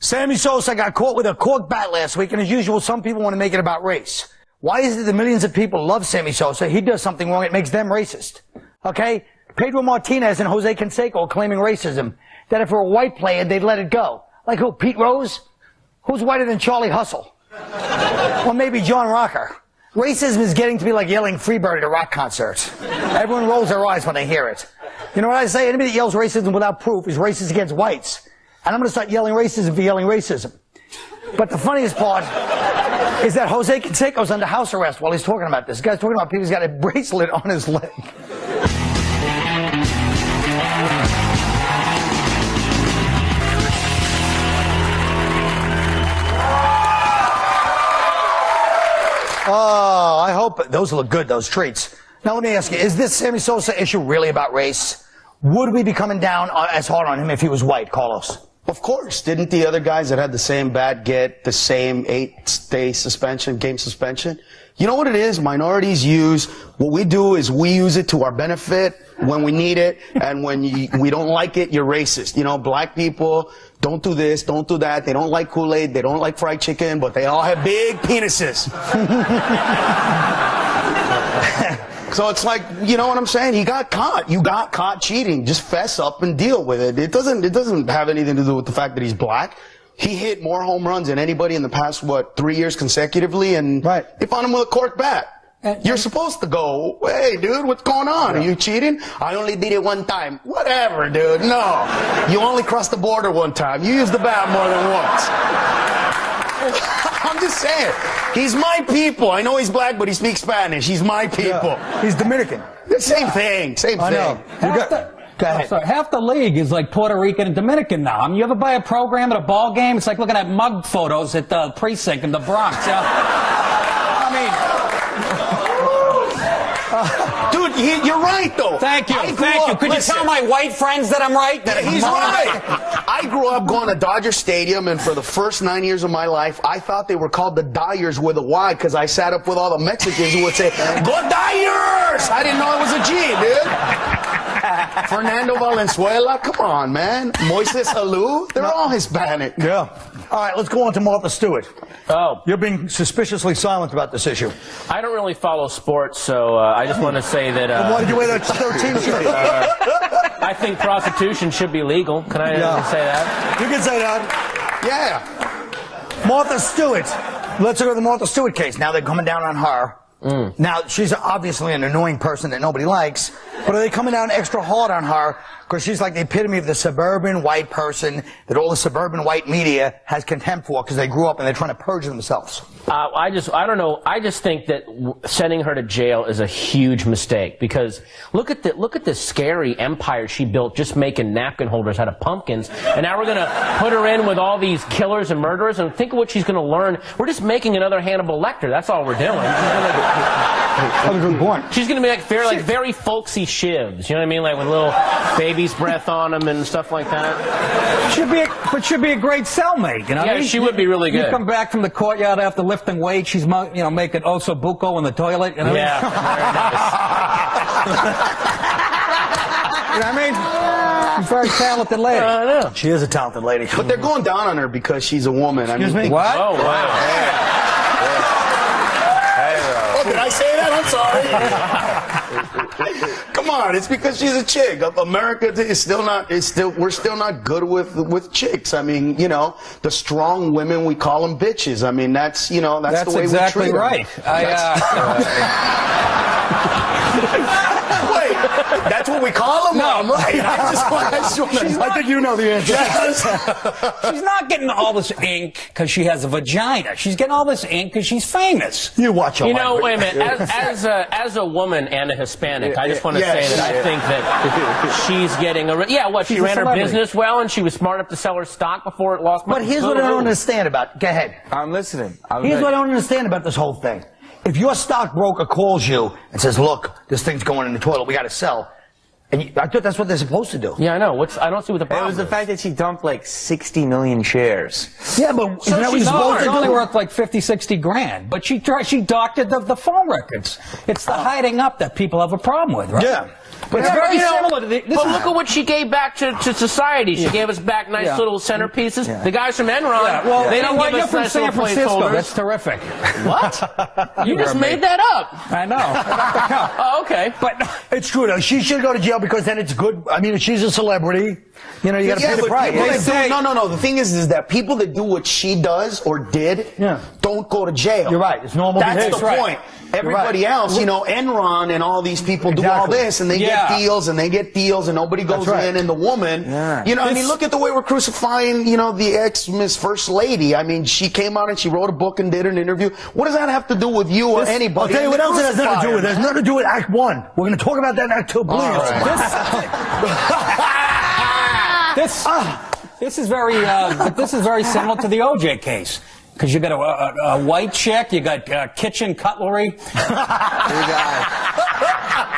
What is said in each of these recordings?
Sammy Sosa got caught with a cork bat last week, and as usual, some people want to make it about race. Why is it that millions of people love Sammy Sosa? He does something wrong, it makes them racist. Okay? Pedro Martinez and Jose Canseco are claiming racism. That if it were a white player, they'd let it go. Like who? Pete Rose? Who's whiter than Charlie Hustle? Or maybe John Rocker? Racism is getting to be like yelling Freebird at a rock concert. Everyone rolls their eyes when they hear it. You know what I say? Anybody that yells racism without proof is racist against whites. And I'm going to start yelling racism for yelling racism. But the funniest part is that Jose Canseco's under house arrest while he's talking about this. This guy's talking about people who's got a bracelet on his leg. Oh, I hope those look good, those treats. Now let me ask you, is this Sammy Sosa issue really about race? Would we be coming down as hard on him if he was white, Carlos? Of course. Didn't the other guys that had the same bat get the same 8-day suspension, game suspension? You know what it is? Minorities use, what we do is we use it to our benefit when we need it, and when we don't like it, you're racist. You know, black people don't do this, don't do that. They don't like Kool-Aid, they don't like fried chicken, but they all have big penises. So it's like, you know what I'm saying? He got caught. You got caught cheating. Just fess up and deal with it. It doesn't have anything to do with the fact that he's black. He hit more home runs than anybody in the past, 3 years consecutively, and right. They found him with a cork bat. You're supposed to go, hey, dude, what's going on? Are you cheating? I only did it one time. Whatever, dude. No. You only crossed the border one time. You used the bat more than once. I'm just saying. He's my people. I know he's black, but he speaks Spanish. He's my people. Yeah. He's Dominican. The same thing. Same thing. I know. Go ahead. Sorry, half the league is like Puerto Rican and Dominican now. I mean, you ever buy a program at a ball game? It's like looking at mug photos at the precinct in the Bronx. I mean, dude, you're right, though. Thank you. Thank you. Could you tell my white friends that I'm right? That he's right. I grew up going to Dodger Stadium, and for the first 9 years of my life, I thought they were called the Dyers with a Y because I sat up with all the Mexicans who would say, "Go Dyers!" I didn't know it was a G, dude. Fernando Valenzuela, come on, man. Moises Alou, they're all Hispanic. Yeah. All right, let's go on to Martha Stewart. Oh. You're being suspiciously silent about this issue. I don't really follow sports, so I just want to say that... why did you wear that 13 shirt? I think prostitution should be legal. Can I say that? You can say that. Yeah. Martha Stewart. Let's go to the Martha Stewart case. Now they're coming down on her. Now, she's obviously an annoying person that nobody likes, but are they coming down extra hard on her because she's like the epitome of the suburban white person that all the suburban white media has contempt for because they grew up and they're trying to purge themselves? I don't know. I just think that sending her to jail is a huge mistake because look at this scary empire she built just making napkin holders out of pumpkins, and now we're going to put her in with all these killers and murderers, and think of what she's going to learn. We're just making another Hannibal Lecter. That's all we're doing. She's going to be like very folksy shivs. You know what I mean? Like with little baby's breath on them and stuff like that. She'd be a great cellmate, you know? Yeah, she would be really good. You come back from the courtyard after lifting weights, she's making osso buco in the toilet, you know? Yeah, very nice. You know what I mean? She's a very talented lady. I know. She is a talented lady. But they're going down on her because she's a woman. Excuse me? What? Oh, wow. Oh, did I say that? I'm sorry. Come on, it's because she's a chick. America is we're still not good with chicks. I mean, you know, the strong women, we call them bitches. I mean, that's the way exactly we treat right. Wait, that's what we call them? No, I'm right. I think you know the answer. She's not getting all this ink because she has a vagina. She's getting all this ink because she's famous. You watch her. You know, wait a minute. As a woman and a Hispanic, I just want to say that I think that she's getting she ran her business well and she was smart enough to sell her stock before it lost money. But here's what I don't understand about. Go ahead. I'm listening. Here's what I don't understand about this whole thing. If your stockbroker calls you and says, "Look, this thing's going in the toilet. We got to sell," and I thought that's what they're supposed to do. Yeah, I know. I don't see what the problem is. It was the fact that she dumped like 60 million shares. Yeah, but so she's only worth like 50, 60 grand. But she doctored the phone records. It's the hiding up that people have a problem with, right? Yeah. But it's very similar to the... But look at what she gave back to society. She gave us back nice little centerpieces. The guys from Enron, well, they didn't give you're us from nice San little Francisco. placeholders. That's terrific. What? You just made that up. I know. Oh, okay. But it's true, though. She should go to jail because then it's good. I mean, if she's a celebrity, you know, you got to pay the price. No. The thing is that people that do what she does or did don't go to jail. You're right. It's normal behavior. That's the point. Everybody else, you know, Enron and all these people do all this, and they get deals, and they get deals, and nobody goes in, and the woman, you know, I mean, look at the way we're crucifying, you know, the ex-Miss First Lady. I mean, she came out and she wrote a book and did an interview. What does that have to do with you or anybody? I'll tell you what else it has nothing to do with. It has nothing to do with Act 1. We're going to talk about that in Act 2, please. This is very similar to the OJ case. Because you got a white chick, you got kitchen cutlery,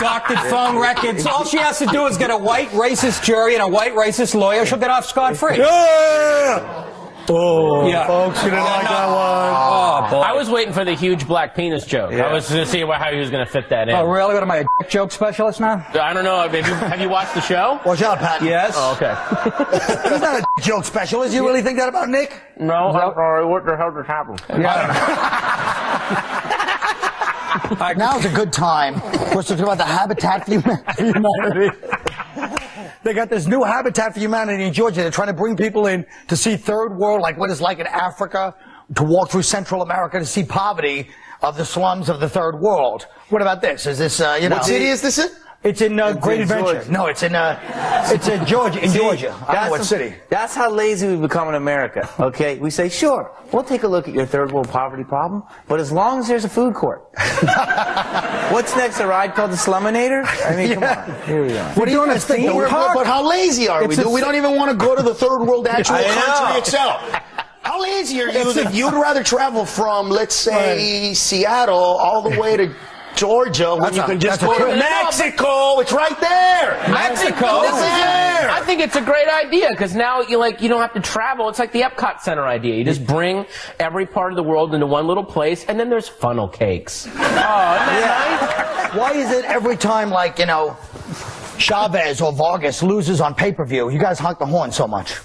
doctored phone records. All she has to do is get a white racist jury and a white racist lawyer. She'll get off scot-free. Oh, folks, you didn't like that one. Oh, boy. I was waiting for the huge black penis joke. I was going to see how he was going to fit that in. Oh, really? What am I, a dick joke specialist now? I don't know. Have you watched the show? Watch out, Patton. Yes. Oh, okay. He's not a joke specialist. You really think that about Nick? No. What the hell just happened? Now's a good time for us to talk about the Habitat for Humanity. They got this new Habitat for Humanity in Georgia. They're trying to bring people in to see third world, like what it's like in Africa, to walk through Central America to see poverty of the slums of the third world. What about this? Is this, you know... What city is this in? It's in Great Adventure. Georgia. No, it's in Georgia. In Georgia. I don't know what city. That's how lazy we become in America. Okay, we say, sure, we'll take a look at your third world poverty problem, but as long as there's a food court. What's next? A ride called the Sluminator? I mean, come on. Here we are. What are you doing? But how lazy are we? We don't even want to go to the third world actual country itself. How lazy are you if you'd rather travel from, let's say, Seattle all the way to Georgia when you can just go to Mexico? It's right there. Mexico. It's there. I think it's a great idea because now you don't have to travel. It's like the Epcot Center idea. You just bring every part of the world into one little place, and then there's funnel cakes. Oh, isn't that nice? Why is it every time, like, you know, Chavez or Vargas loses on pay-per-view, you guys honk the horn so much?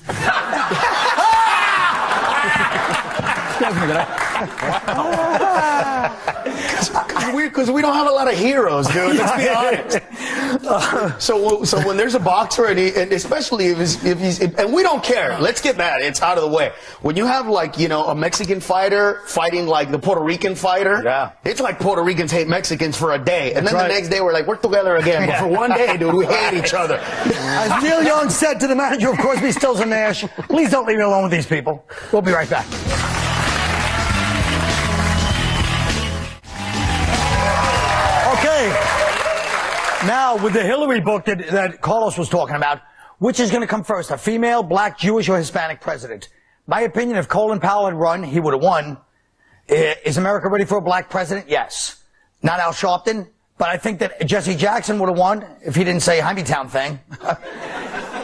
Because we don't have a lot of heroes, dude. Let's be honest. So when there's a boxer, and especially if he's, and we don't care. Let's get that. It's out of the way. When you have, like, you know, a Mexican fighter fighting like the Puerto Rican fighter, it's like Puerto Ricans hate Mexicans for a day, and then the next day we're like, we're together again. But for one day, dude, we hate each other. As Neil Young said to the manager of Crosby, Stills and Nash, please don't leave me alone with these people. We'll be right back. Now, with the Hillary book that Carlos was talking about, which is going to come first, a female, black, Jewish, or Hispanic president? My opinion, if Colin Powell had run, he would have won. Is America ready for a black president? Yes. Not Al Sharpton, but I think that Jesse Jackson would have won if he didn't say Town thing.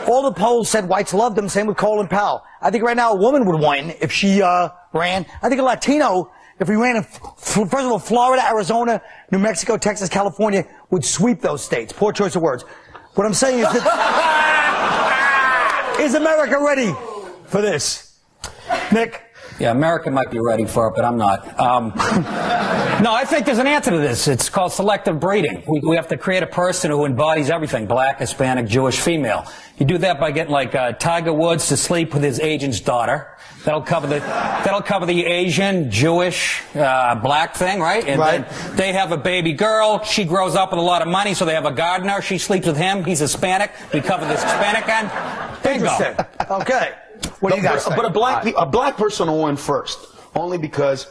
All the polls said whites loved him, same with Colin Powell. I think right now a woman would win if she ran. I think a Latino, if we ran in, first of all, Florida, Arizona, New Mexico, Texas, California, would sweep those states. Poor choice of words. What I'm saying is that, is America ready for this? Nick? Yeah, America might be ready for it, but I'm not. No, I think there's an answer to this. It's called selective breeding. We have to create a person who embodies everything, black, Hispanic, Jewish, female. You do that by getting, like, Tiger Woods to sleep with his agent's daughter. That'll cover the Asian, Jewish, black thing, right? And then they have a baby girl. She grows up with a lot of money, so they have a gardener. She sleeps with him. He's Hispanic. We cover this Hispanic end. Bingo. Okay. What do you guys think? But a black person will win first, only because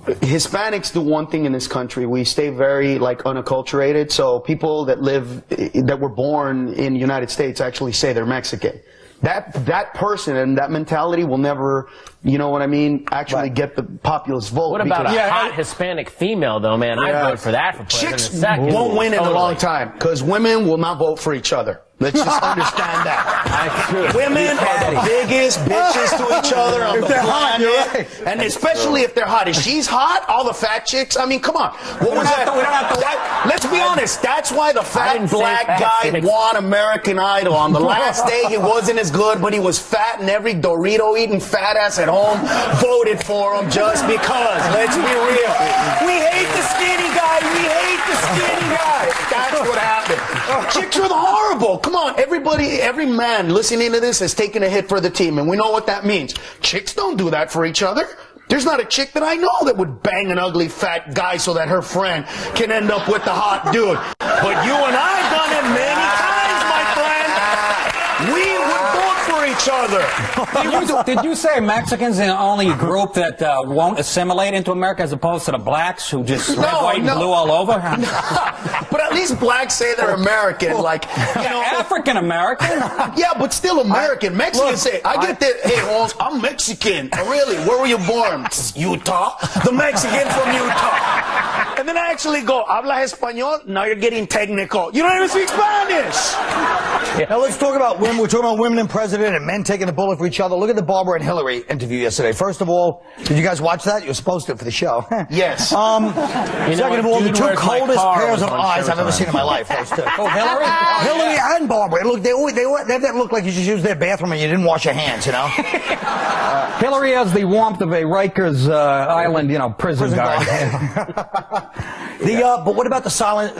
Hispanics do one thing in this country. We stay very, like, unacculturated. So people that were born in the United States actually say they're Mexican. That person and that mentality will never, you know what I mean, actually get the populist vote. What about a hot Hispanic female, though, man? I'd vote for that for president. Chicks won't win in a long time because women will not vote for each other. Let's just understand that. Women are the biggest bitches to each other on the planet. And especially if they're hot. If she's hot, all the fat chicks, I mean, come on. What was that? Let's be honest. That's why the fat black guy won American Idol. On the last day, he wasn't as good, but he was fat, and every Dorito-eating fat ass at home voted for him just because. Let's be real. We hate the skinny guy. We hate the skinny guy. That's what happened. Chicks are horrible. Come on, everybody, every man listening to this has taken a hit for the team, and we know what that means. Chicks don't do that for each other. There's not a chick that I know that would bang an ugly fat guy so that her friend can end up with the hot dude. But you and I have done it many times, my friend. We would vote for each other. Did you say Mexicans are the only group that won't assimilate into America as opposed to the blacks who just red, white, and blue all over? But at least blacks say they're American, like, you know. African American? Yeah, but still American. Mexicans say, I get that, hey, Holmes, I'm Mexican. Oh, really? Where were you born? Utah? The Mexican from Utah. And then I actually go, habla español? Now you're getting technical. You don't even speak Spanish. Now let's talk about women. We're talking about women in president and men taking the bullet for each other. Look at the Barbara and Hillary interview yesterday. First of all, did you guys watch that? You were supposed to for the show. Yes. Second of all, the two coldest pairs of eyes I've ever seen in my life. Those two. Oh, Hillary? Hillary and Barbara. Look, they look like you just used their bathroom and you didn't wash your hands, you know? Hillary has the warmth of a Rikers Island, you know, prison guard. But what about the signs,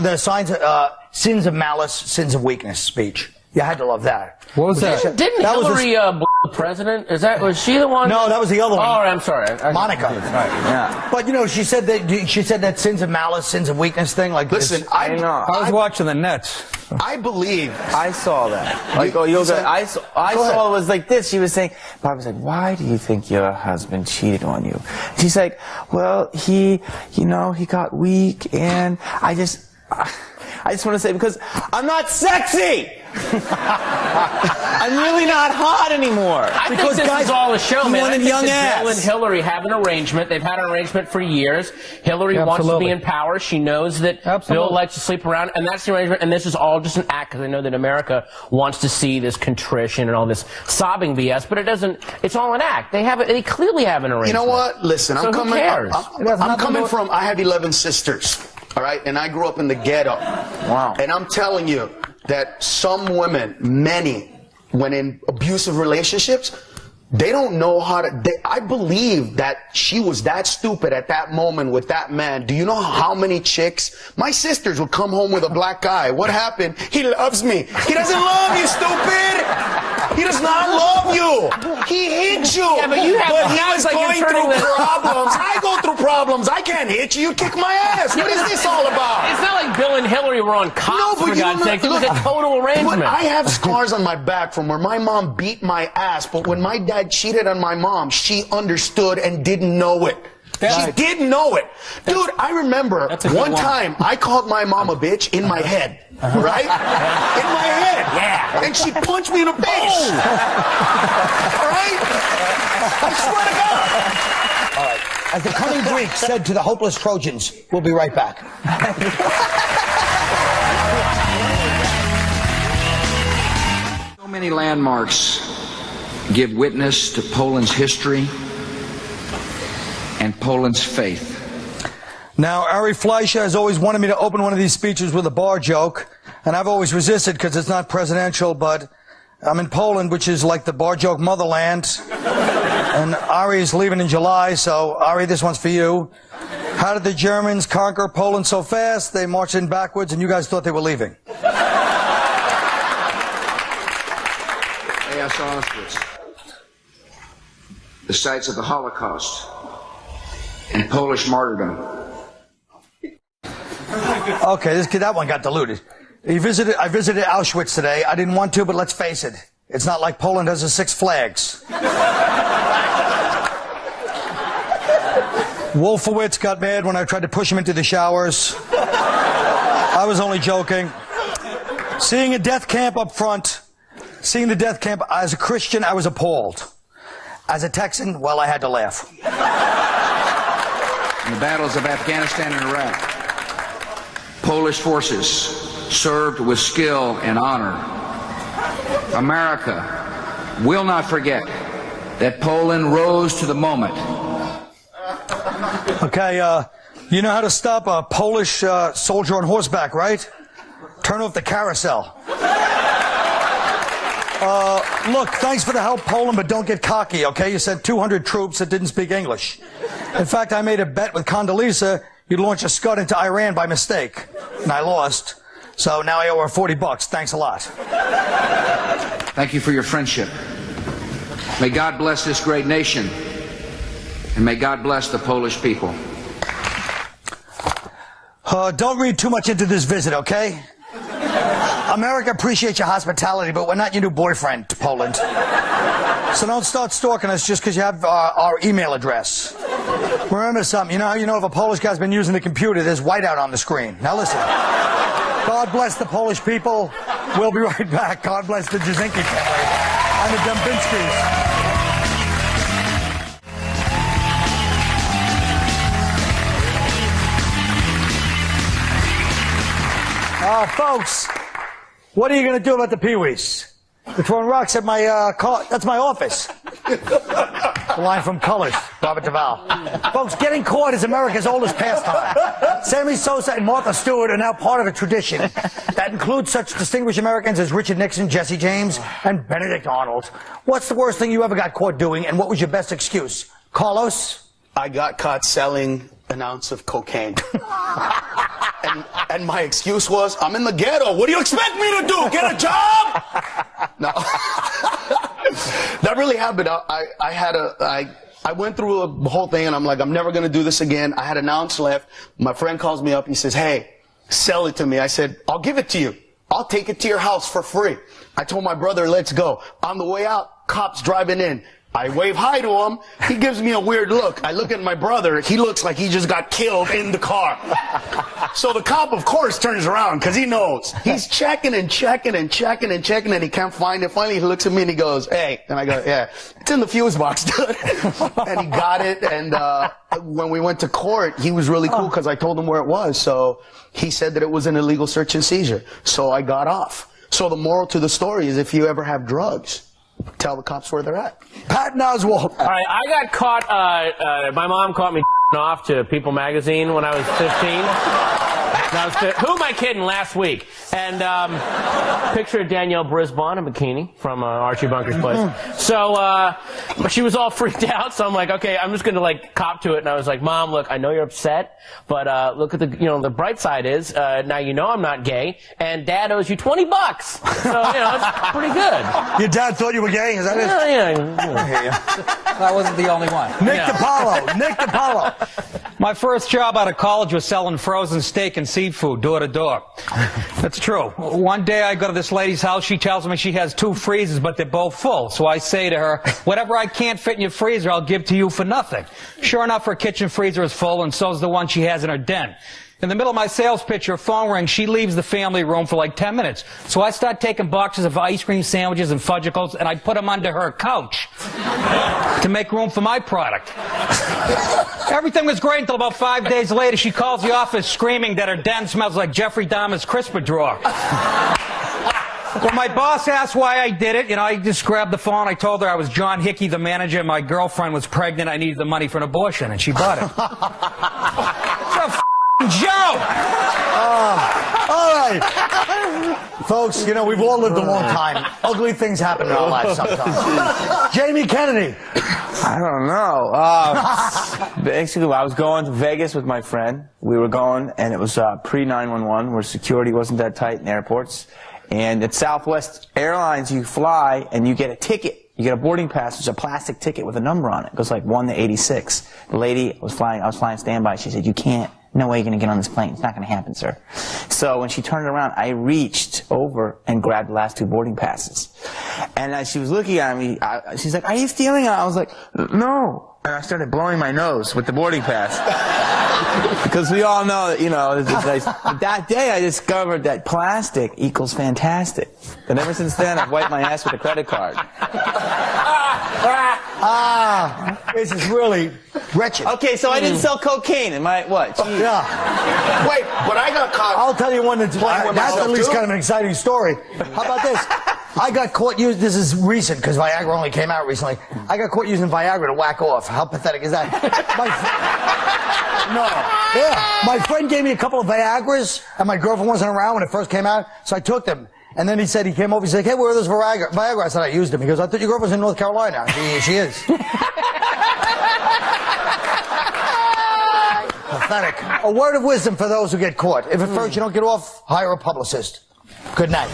sins of malice, sins of weakness speech? You had to love that. What was that? Didn't Hillary the president? Was she the one? No, that was the other one. Oh, I'm sorry. Monica. Right, yeah. But you know, she said that sins of malice, sins of weakness thing. Like, listen, I was watching the Nets. I believe. I saw that. Like, I saw it was like this. She was saying, Bob was like, why do you think your husband cheated on you? She's like, well, he got weak, and I just want to say, because I'm not sexy. I'm really not hot anymore. I think this is all a show, man. I think young that Bill and Hillary have an arrangement. They've had an arrangement for years. Hillary wants to be in power. She knows that Bill likes to sleep around, and that's the arrangement. And this is all just an act, because I know that America wants to see this contrition and all this sobbing BS, but it doesn't. It's all an act. They clearly have an arrangement. You know what? Listen, so I'm coming from. I have 11 sisters. All right, and I grew up in the ghetto. Wow. And I'm telling you that some women, many, when in abusive relationships, they don't know how to. I believe that she was that stupid at that moment with that man. Do you know how many chicks? My sisters would come home with a black guy. What happened? He loves me. He doesn't love you, stupid. He does not love you. He hits you. Yeah, but you have. But he was going through problems. I go through problems. I can't hit you. You kick my ass. What is this all about? It's not like Bill and Hillary were on cops, for God's sake. It was a total arrangement. I have scars on my back from where my mom beat my ass, but when my dad cheated on my mom, she understood and didn't know it. She didn't know it. Dude, I remember one time I called my mom a bitch in my head. Right? In my head. Yeah. And she punched me in the face. All right? I swear to God. All right. As the cunning Greek said to the hopeless Trojans, we'll be right back. So many landmarks give witness to Poland's history and Poland's faith. Now, Ari Fleischer has always wanted me to open one of these speeches with a bar joke, and I've always resisted because it's not presidential, but I'm in Poland, which is like the bar joke motherland, and Ari is leaving in July, so Ari, this one's for you. How did the Germans conquer Poland so fast? They marched in backwards, and you guys thought they were leaving. Auschwitz, the sites of the Holocaust and Polish martyrdom. Okay, that one got diluted. I visited Auschwitz today. I didn't want to, but let's face it. It's not like Poland has the 6 flags. Wolfowitz got mad when I tried to push him into the showers. I was only joking. Seeing a death camp up front, seeing the death camp, as a Christian, I was appalled. As a Texan, well, I had to laugh. In the battles of Afghanistan and Iraq, Polish forces served with skill and honor America will not forget that Poland rose to the moment. Okay, you know how to stop a Polish soldier on horseback, right? Turn off the carousel. Look, thanks for the help, Poland, but don't get cocky, okay? You sent 200 troops that didn't speak English. In fact, I made a bet with Condoleezza you'd launch a Scud into Iran by mistake, and I lost. So now I owe her $40. Thanks a lot. Thank you for your friendship. May God bless this great nation, and may God bless the Polish people. Don't read too much into this visit, okay? America appreciates your hospitality, but we're not your new boyfriend to Poland. So don't start stalking us just because you have our email address. Remember something, you know how you know if a Polish guy's been using the computer, there's whiteout on the screen. Now listen, God bless the Polish people. We'll be right back. God bless the Jasinski family and the Dembinskis. Folks, what are you going to do about the Pee-wees? They're throwing rocks at my car. That's my office. The line from Colors, Robert Duvall. Folks, getting caught is America's oldest pastime. Sammy Sosa and Martha Stewart are now part of a tradition that includes such distinguished Americans as Richard Nixon, Jesse James, and Benedict Arnold. What's the worst thing you ever got caught doing, and what was your best excuse? Carlos? I got caught selling an ounce of cocaine. And my excuse was, I'm in the ghetto. What do you expect me to do? Get a job? No. That really happened. I went through the whole thing, and I'm like, I'm never going to do this again. I had an ounce left. My friend calls me up. He says, hey, sell it to me. I said, I'll give it to you. I'll take it to your house for free. I told my brother, let's go. On the way out, cops driving in. I wave hi to him. He gives me a weird look. I look at my brother. He looks like he just got killed in the car. So the cop, of course, turns around because he knows. He's checking and checking and checking and checking, and he can't find it. Finally, he looks at me and he goes, hey. And I go, yeah, it's in the fuse box, dude. And he got it. And when we went to court, he was really cool because I told him where it was. So he said that it was an illegal search and seizure. So I got off. So the moral to the story is if you ever have drugs, tell the cops where they're at. Patton Oswalt. All right, I got caught, my mom caught me off to People magazine when I was 15. Who am I kidding? Last week. And picture of Danielle Brisbane in bikini from Archie Bunker's place. So but she was all freaked out, so I'm like, okay, I'm just going to like cop to it. And I was like, Mom, look, I know you're upset, but look at the, the bright side is now you know I'm not gay, and Dad owes you $20. So, it's pretty good. Your dad thought you were gay? Is that it? Yeah. That wasn't the only one. Nick DiPaolo. My first job out of college was selling frozen steak and seafood door to door. That's true. One day I go to this lady's house. She tells me she has 2 freezers, but they're both full. So I say to her, whatever I can't fit in your freezer, I'll give to you for nothing. Sure enough, her kitchen freezer is full, and so's the one she has in her den. In the middle of my sales pitch, her phone rings. She leaves the family room for like 10 minutes. So I start taking boxes of ice cream sandwiches and fudgicles, and I put them under her couch to make room for my product. Everything was great until about 5 days later. She calls the office screaming that her den smells like Jeffrey Dahmer's crisper drawer. When my boss asked why I did it, I just grabbed the phone. I told her I was John Hickey, the manager. My girlfriend was pregnant. I needed the money for an abortion, and she bought it. It's a joke! All right. Folks, we've all lived a long time. Ugly things happen in our lives sometimes. Jamie Kennedy. I don't know. Basically, I was going to Vegas with my friend. We were going, and it was pre-911, where security wasn't that tight in airports. And at Southwest Airlines, you fly, and you get a ticket. You get a boarding pass. It's a plastic ticket with a number on it. It goes like 1 to 86. The lady I was flying standby. She said, you can't. No way you're going to get on this plane. It's not going to happen, sir. So when she turned around, I reached over and grabbed the last 2 boarding passes. And as she was looking at me, she's like, are you stealing it? I was like, no. And I started blowing my nose with the boarding pass. Because we all know that, but that day I discovered that plastic equals fantastic. And ever since then, I've wiped my ass with a credit card. This is really wretched. Okay, so I didn't sell cocaine. Am I, what? Yeah. Wait, but I got caught. I'll tell you one that's with at myself, least too? kind of an exciting story. How about this? I got caught using, this is recent because Viagra only came out recently. I got caught using Viagra to whack off. How pathetic is that? My friend gave me a couple of Viagras and my girlfriend wasn't around when it first came out, so I took them. And then he came over, he said, hey, where are those Viagra? I said, I used them. He goes, I thought your girlfriend was in North Carolina. She is. Pathetic. A word of wisdom for those who get caught. If at first you don't get off, hire a publicist. Good night.